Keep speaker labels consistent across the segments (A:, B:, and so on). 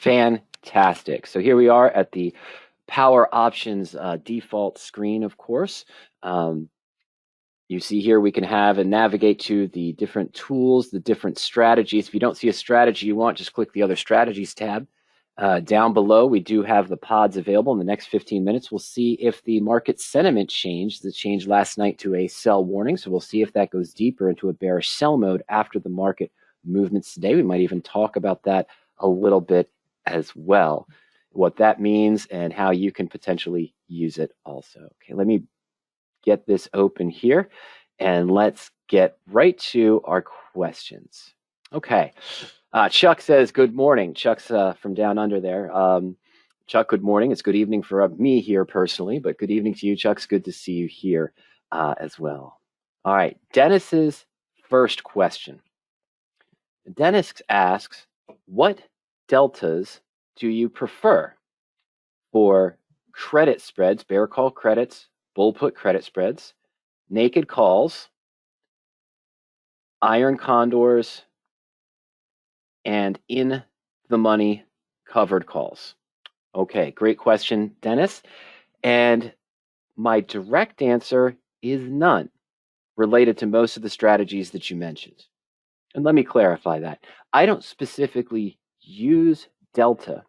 A: Fantastic. So here we are at the Power Options default screen, of course. You see here we can have and navigate to the different tools, the different strategies. If you don't see a strategy you want, just click the Other Strategies tab. Down below, we do have the pods available. In the next 15 minutes, we'll see if the market sentiment changed. It changed last night to a sell warning, so we'll see if that goes deeper into a bearish sell mode after the market movements today. We might even talk about that a little bit as well, what that means and how you can potentially use it also. Okay, let me get this open here and let's get right to our questions. Okay, Chuck says, good morning. Chuck's from down under there. Chuck, good morning. It's good evening for me here personally, but good evening to you, Chuck. It's good to see you here as well. All right, Dennis's first question. Dennis asks, what deltas do you prefer for credit spreads, bear call credits, bull put credit spreads, naked calls, iron condors, and in the money covered calls? Okay, great question, Dennis. And my direct answer is none, related to most of the strategies that you mentioned. And let me clarify that. I don't specifically use delta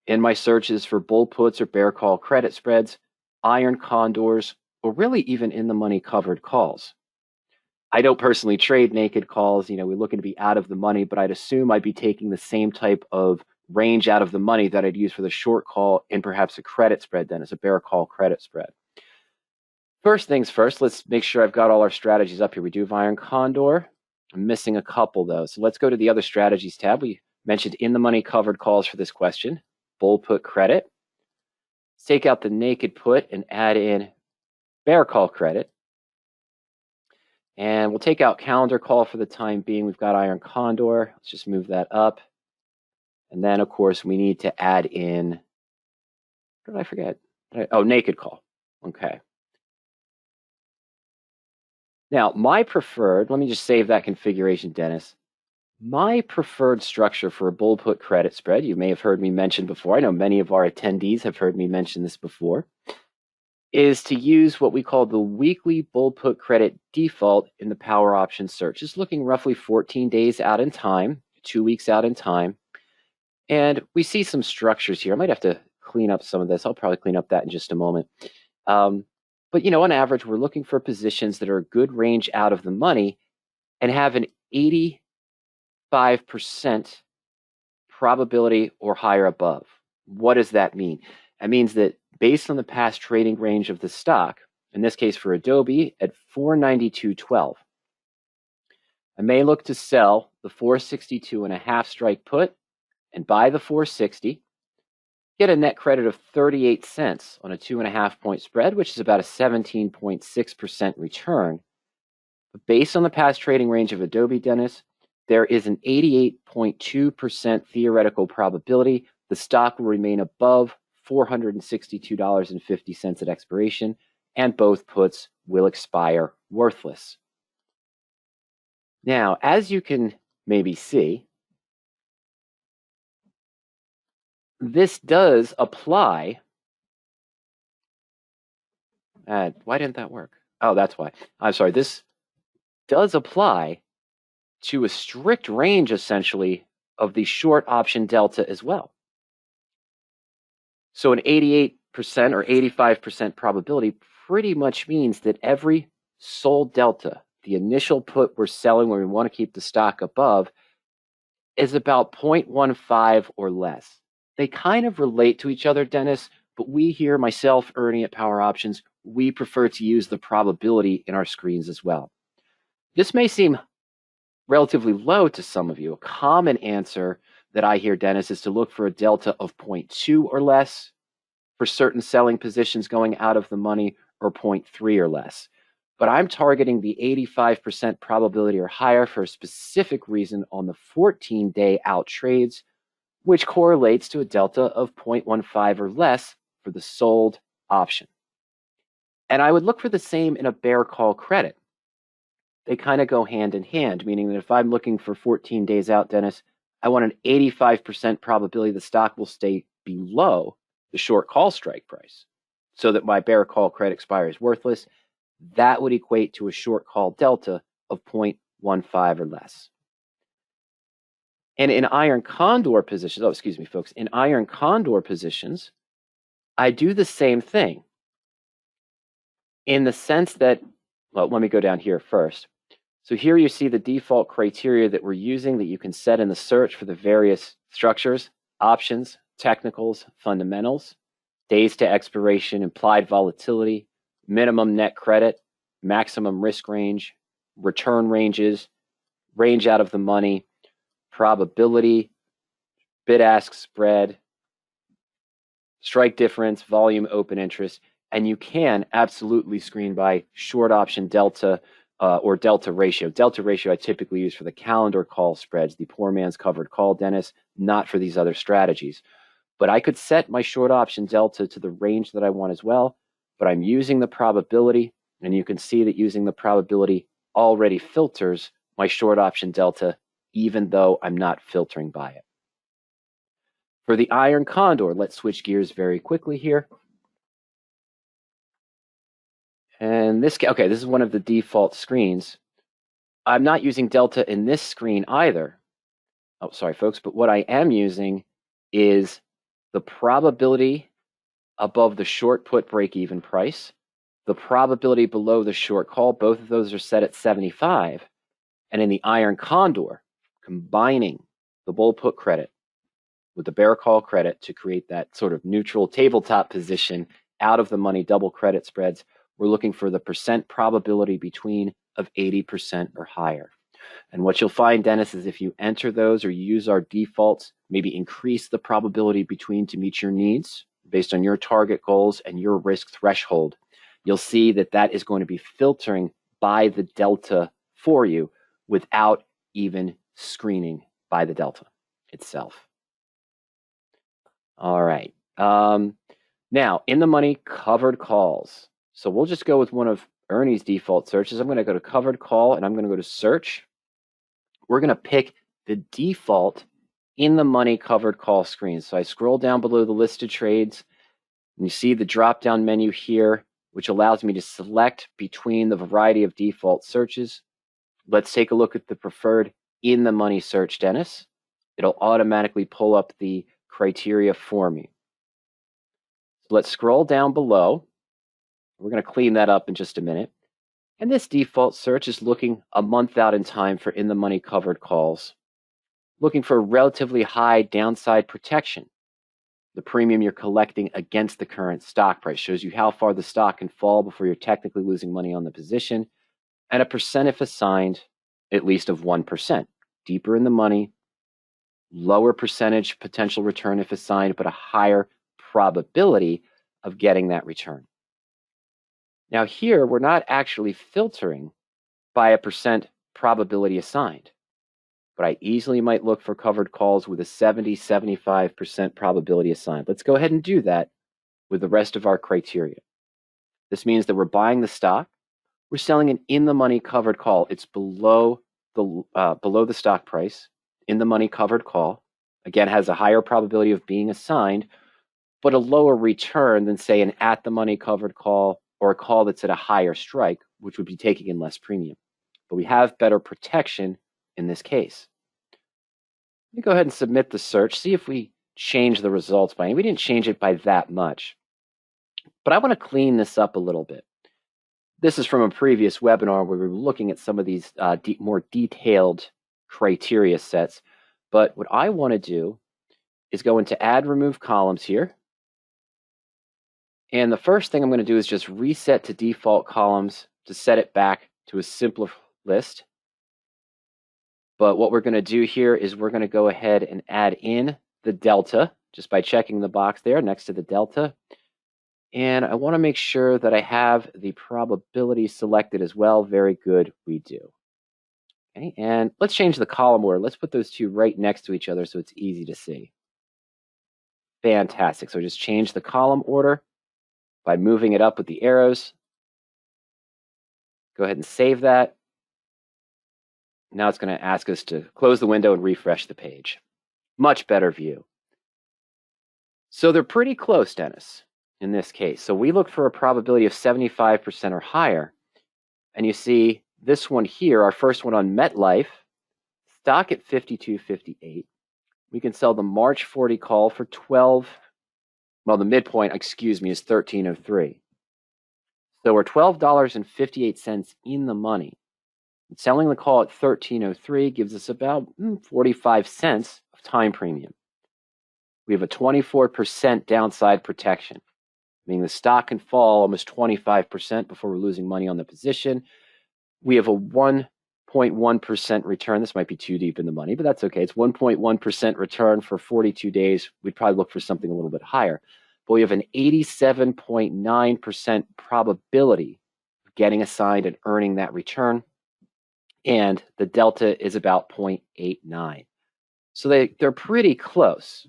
A: in my searches for bull puts or bear call credit spreads, iron condors, or really even in the money covered calls. I don't personally trade naked calls. You know, we're looking to be out of the money, but I'd assume I'd be taking the same type of range out of the money that I'd use for the short call and perhaps a credit spread then as a bear call credit spread. First things first, let's make sure I've got all our strategies up here. We do have iron condor. I'm missing a couple though. So let's go to the other strategies tab. We mentioned in the money covered calls for this question, bull put credit. Let's take out the naked put and add in bear call credit. And we'll take out calendar call for the time being. We've got iron condor. Let's just move that up. And then, of course, we need to add in, what did I forget? Oh, naked call. Okay. Now, my preferred, let me just save that configuration, Dennis. My preferred structure for a bull put credit spread, you may have heard me mention before, I know many of our attendees have heard me mention this before, is to use what we call the weekly bull put credit default in the Power Options Search. It's looking roughly 14 days out in time, 2 weeks out in time. And we see some structures here. I might have to clean up some of this. I'll probably clean up that in just a moment. But, you know, on average, we're looking for positions that are a good range out of the money and have an 85% probability or higher above. What does that mean? That means that based on the past trading range of the stock, in this case for Adobe at 492.12, I may look to sell the 462.5 strike put and buy the 460, get a net credit of 38 cents on a 2.5 point spread, which is about a 17.6% return. But based on the past trading range of Adobe, Dennis, there is an 88.2% theoretical probability the stock will remain above $462.50 at expiration, and both puts will expire worthless. Now, as you can maybe see, this does apply. Why didn't that work? Oh, that's why. I'm sorry. This does apply to a strict range, essentially, of the short option delta as well. So an 88% or 85% probability pretty much means that every sold delta, the initial put we're selling when we want to keep the stock above, is about 0.15 or less. They kind of relate to each other, Dennis, but we here, myself, Ernie at Power Options, we prefer to use the probability in our screens as well. This may seem relatively low to some of you. A common answer that I hear, Dennis, is to look for a delta of 0.2 or less for certain selling positions going out of the money, or 0.3 or less. But I'm targeting the 85% probability or higher for a specific reason on the 14-day out trades, which correlates to a delta of 0.15 or less for the sold option. And I would look for the same in a bear call credit. They kind of go hand in hand, meaning that if I'm looking for 14 days out, Dennis, I want an 85% probability the stock will stay below the short call strike price so that my bear call credit expiry is worthless. That would equate to a short call delta of 0.15 or less. And in iron condor positions, oh, excuse me, folks, in iron condor positions, I do the same thing in the sense that, well, let me go down here first. So here you see the default criteria that we're using that you can set in the search for the various structures, options, technicals, fundamentals, days to expiration, implied volatility, minimum net credit, maximum risk range, return ranges, range out of the money, probability, bid-ask spread, strike difference, volume open interest, and you can absolutely screen by short option delta or delta ratio. Delta ratio I typically use for the calendar call spreads, the poor man's covered call, Dennis, not for these other strategies. But I could set my short option delta to the range that I want as well, but I'm using the probability, and you can see that using the probability already filters my short option delta, even though I'm not filtering by it. For the iron condor, let's switch gears very quickly here. And this is one of the default screens. I'm not using delta in this screen either. Oh, sorry, folks, but what I am using is the probability above the short put break-even price, the probability below the short call. Both of those are set at 75. And in the iron condor, combining the bull put credit with the bear call credit to create that sort of neutral tabletop position out of the money double credit spreads, we're looking for the percent probability between of 80% or higher. And what you'll find, Dennis, is if you enter those or use our defaults, maybe increase the probability between to meet your needs based on your target goals and your risk threshold, you'll see that that is going to be filtering by the delta for you without even screening by the delta itself. All right. Now, in the money covered calls. So we'll just go with one of Ernie's default searches. I'm going to go to covered call and I'm going to go to search. We're going to pick the default in the money covered call screen. So I scroll down below the listed trades and you see the drop down menu here, which allows me to select between the variety of default searches. Let's take a look at the preferred in the money search, Dennis. It'll automatically pull up the criteria for me. So let's scroll down below. We're going to clean that up in just a minute. And this default search is looking a month out in time for in the money covered calls, looking for relatively high downside protection. The premium you're collecting against the current stock price shows you how far the stock can fall before you're technically losing money on the position, and a percent if assigned, at least of 1%. Deeper in the money, lower percentage potential return if assigned, but a higher probability of getting that return. Now here, we're not actually filtering by a percent probability assigned, but I easily might look for covered calls with a 70-75% probability assigned. Let's go ahead and do that with the rest of our criteria. This means that we're buying the stock. We're selling an in-the-money covered call. It's below the stock price. In-the-money covered call, again, has a higher probability of being assigned, but a lower return than, say, an at-the-money covered call or a call that's at a higher strike, which would be taking in less premium. But we have better protection in this case. Let me go ahead and submit the search, see if we change the results by any. We didn't change it by that much. But I want to clean this up a little bit. This is from a previous webinar where we were looking at some of these more detailed criteria sets. But what I want to do is go into Add Remove Columns here. And the first thing I'm going to do is just reset to default columns to set it back to a simpler list. But what we're going to do here is we're going to go ahead and add in the delta just by checking the box there next to the delta. And I want to make sure that I have the probability selected as well. Very good, we do. Okay, and let's change the column order. Let's put those two right next to each other so it's easy to see. Fantastic. So just change the column order by moving it up with the arrows. Go ahead and save that. Now it's going to ask us to close the window and refresh the page. Much better view. So they're pretty close, Dennis, in this case. So we look for a probability of 75% or higher. And you see this one here, our first one on MetLife, stock at 52.58. We can sell the March 40 call for 12. Well, the midpoint, excuse me, is 13.03. So we're $12.58 in the money. And selling the call at 13.03 gives us about 45 cents of time premium. We have a 24% downside protection, meaning the stock can fall almost 25% before we're losing money on the position. We have a 1.1% return. This might be too deep in the money, but that's okay. It's 1.1% return for 42 days. We'd probably look for something a little bit higher. But we have an 87.9% probability of getting assigned and earning that return. And the delta is about 0.89. So they're pretty close.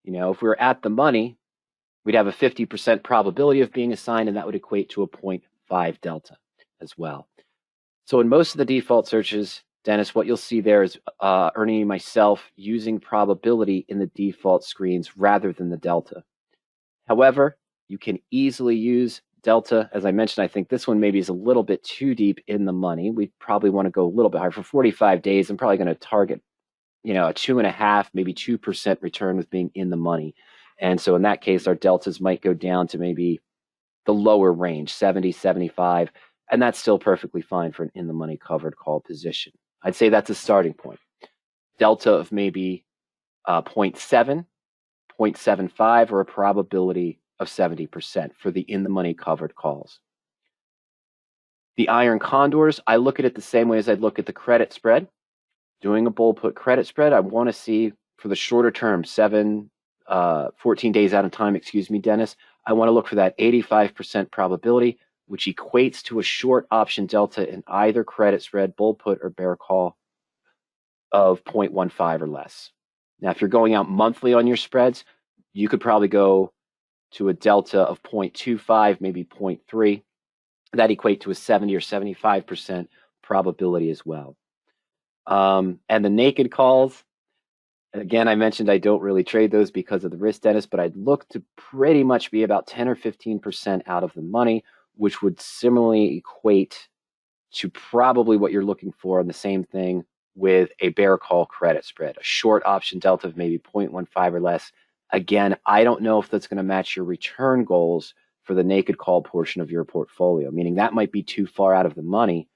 A: You know, if we were at the money, we'd have a 50% probability of being assigned, and that would equate to a 0.5 delta as well. So in most of the default searches, Dennis, what you'll see there is Ernie and myself using probability in the default screens rather than the delta. However, you can easily use delta. As I mentioned, I think this one maybe is a little bit too deep in the money. We probably want to go a little bit higher. For 45 days, I'm probably going to target, you know, a 2.5%, maybe 2% return with being in the money. And so in that case, our deltas might go down to maybe the lower range, 70, 75, and that's still perfectly fine for an in the money covered call position. I'd say that's a starting point. Delta of maybe 0.7, 0.75, or a probability of 70% for the in the money covered calls. The iron condors, I look at it the same way as I'd look at the credit spread. Doing a bull put credit spread, I want to see for the shorter term, 14 days out of time, excuse me, Dennis, I want to look for that 85% probability, which equates to a short option delta in either credit spread, bull put, or bear call of 0.15 or less. Now, if you're going out monthly on your spreads, you could probably go to a delta of 0.25, maybe 0.3. That equate to a 70 or 75% probability as well. And the naked calls, again, I mentioned I don't really trade those because of the risk, Dennis, but I'd look to pretty much be about 10 or 15% out of the money, which would similarly equate to probably what you're looking for on the same thing with a bear call credit spread, a short option delta of maybe 0.15 or less. Again, I don't know if that's going to match your return goals for the naked call portion of your portfolio, meaning that might be too far out of the money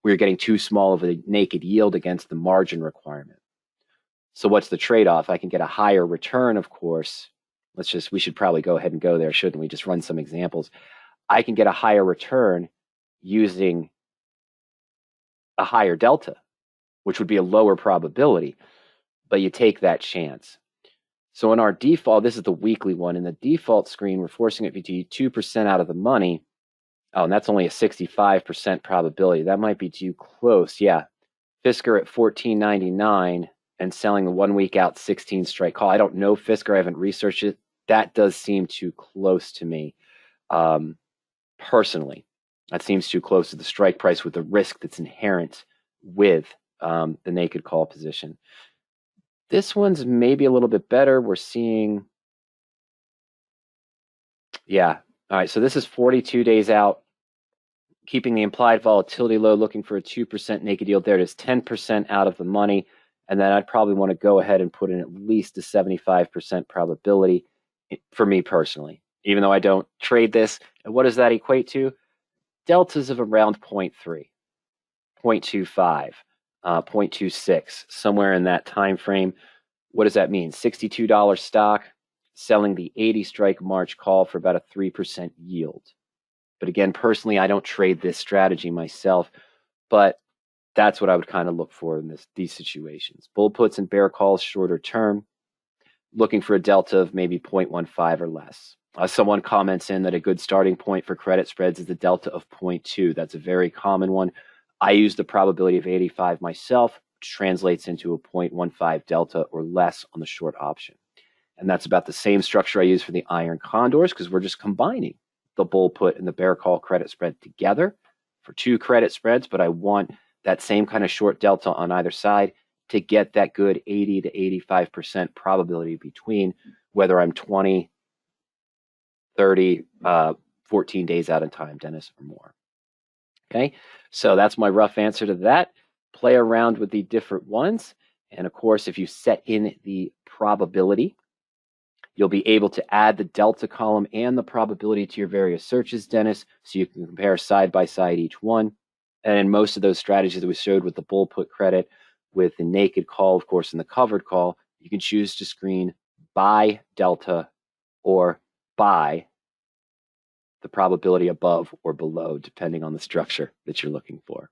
A: where you're getting too small of a naked yield against the margin requirement. So what's the trade-off? I can get a higher return, of course. We should probably go ahead and go there, shouldn't we? Just run some examples. I can get a higher return using a higher delta, which would be a lower probability, but you take that chance. So in our default, this is the weekly one. In the default screen, we're forcing it to be 2% out of the money. Oh, and that's only a 65% probability. That might be too close. Yeah. Fisker at $14.99 and selling the 1 week out 16 strike call. I don't know Fisker. I haven't researched it. That does seem too close to me. Personally, that seems too close to the strike price with the risk that's inherent with the naked call position. This one's maybe a little bit better. We're seeing, yeah. All right, so this is 42 days out, keeping the implied volatility low, looking for a 2% naked yield there. It is 10% out of the money, and then I'd probably want to go ahead and put in at least a 75% probability for me personally, even though I don't trade this. And what does that equate to? Deltas of around 0.3, 0.25, 0.26, somewhere in that time frame. What does that mean? $62 stock, selling the 80 strike March call for about a 3% yield. But again, personally, I don't trade this strategy myself, but that's what I would kind of look for in these situations. Bull puts and bear calls shorter term, looking for a delta of maybe 0.15 or less. Someone comments in that a good starting point for credit spreads is the delta of 0.2. That's a very common one. I use the probability of 85 myself, which translates into a 0.15 delta or less on the short option. And that's about the same structure I use for the iron condors, because we're just combining the bull put and the bear call credit spread together for two credit spreads, but I want that same kind of short delta on either side to get that good 80 to 85% probability between whether I'm 20, 30, 14 days out in time, Dennis, or more. Okay, so that's my rough answer to that. Play around with the different ones. And of course, if you set in the probability, you'll be able to add the delta column and the probability to your various searches, Dennis, so you can compare side by side each one. And in most of those strategies that we showed with the bull put credit, with the naked call, of course, and the covered call, you can choose to screen by delta or by the probability above or below, depending on the structure that you're looking for.